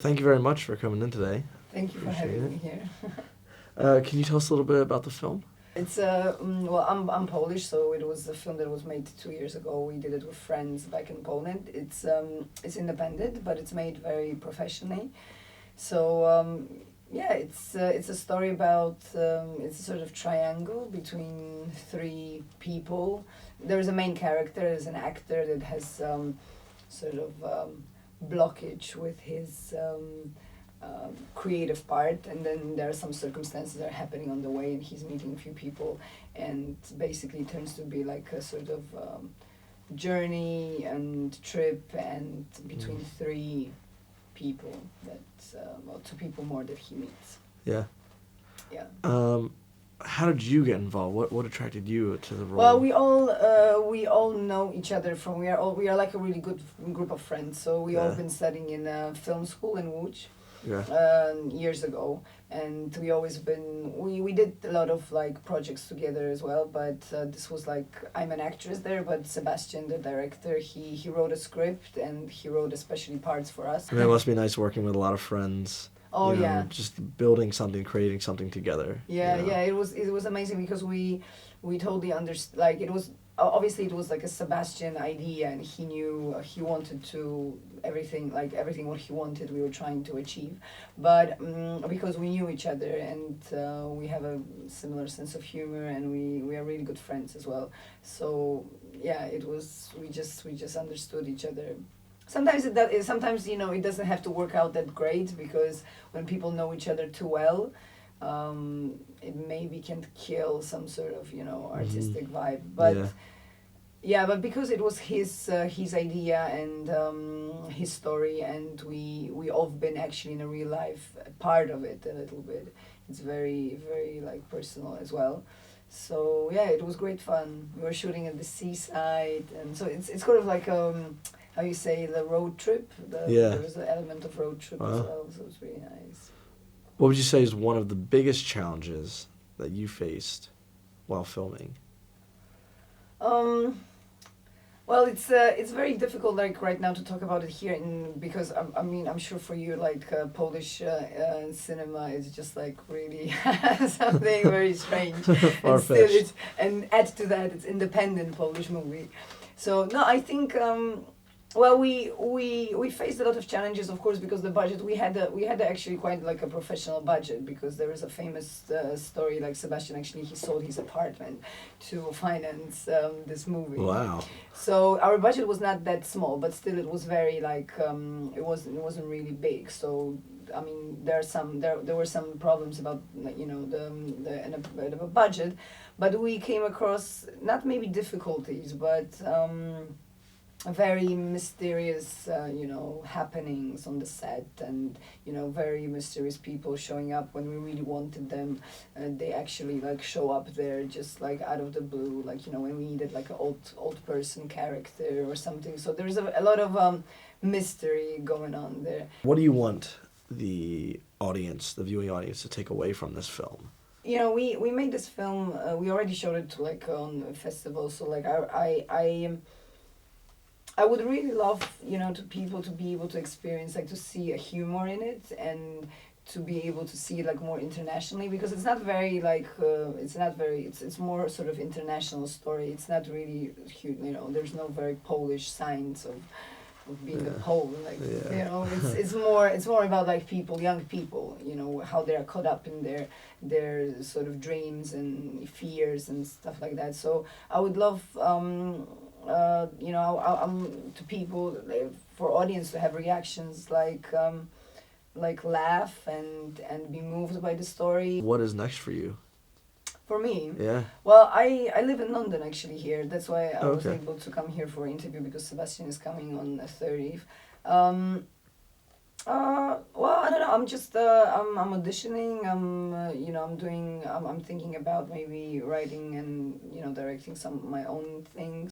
Thank you very much for coming in today. Thank you for Appreciate having it. me here. Can you tell us a little bit about the film? It's well, I'm Polish, so it was a film that was made 2 years ago. We did it with friends back in Poland. It's independent, but it's made very professionally. So yeah, it's a story about it's a sort of triangle between three people. There's a main character, there's an actor that has sort of blockage with his creative part, and then there are some circumstances that are happening on the way, and he's meeting a few people, and basically it turns to be like a sort of journey and trip, and between three people that well, two people more that he meets. Yeah. Yeah. How did you get involved? What attracted you to the role? Well, we all know each other from we are like a really good group of friends. So we all Yeah. been studying in a film school in Łódź Yeah. years ago, and we did a lot of like projects together as well. But this was like, I'm an actress there, but Sebastian, the director, he wrote a script, and he wrote especially parts for us. I mean, it must be nice working with a lot of friends. Oh, you know, yeah. Just building something, creating something together. Yeah, you know? yeah, it was amazing because we totally understood, like, it was obviously it was like a Sebastian idea, and he knew he wanted to everything what he wanted we were trying to achieve, but because we knew each other, and we have a similar sense of humor, and we are really good friends as well. So yeah, it was we just understood each other. Sometimes sometimes it doesn't have to work out that great, because when people know each other too well, it maybe can kill some sort of artistic vibe. But yeah, but because it was his idea, and his story, and we all been actually in a real life part of it a little bit. It's very very like personal as well. So yeah, it was great fun. We were shooting at the seaside, and so it's kind of like how you say, the road trip. There was an element of road trip as well, so it was really nice. What would you say is one of the biggest challenges that you faced while filming? Well, it's very difficult, like, right now to talk about it here, because I mean, I'm sure for you, like, Polish cinema is just like really something very strange. And still and add to that, it's independent Polish movie. So no, I think well, we faced a lot of challenges, of course, because the budget, we had actually quite like a professional budget, because there is a famous story, like, Sebastian actually, he sold his apartment to finance this movie. Wow. So our budget was not that small, but still it was very like it wasn't really big. So I mean, there were some problems about the budget, but we came across not maybe difficulties, but very mysterious happenings on the set, and very mysterious people showing up when we really wanted them. They actually like show up there just like out of the blue, like when we needed like an old person character or something. So there's a lot of mystery going on there. What do you want the viewing audience, to take away from this film? We made this film, we already showed it like on a festival, so like I would really love, to people to be able to experience, like, to see a humor in it, and to be able to see it like more internationally, because it's not very like it's more sort of international story. It's not really there's no very Polish signs of being a Pole, like it's more about like young people, how they're caught up in their sort of dreams and fears and stuff like that. So I would love to people, for audience, to have reactions like laugh and be moved by the story. What is next for you? For me? Yeah. Well, I live in London actually here. That's why I was Okay. able to come here for an interview, because Sebastian is coming on the 30th. Well, I don't know. I'm just I'm auditioning. I'm thinking about maybe writing and directing some of my own things.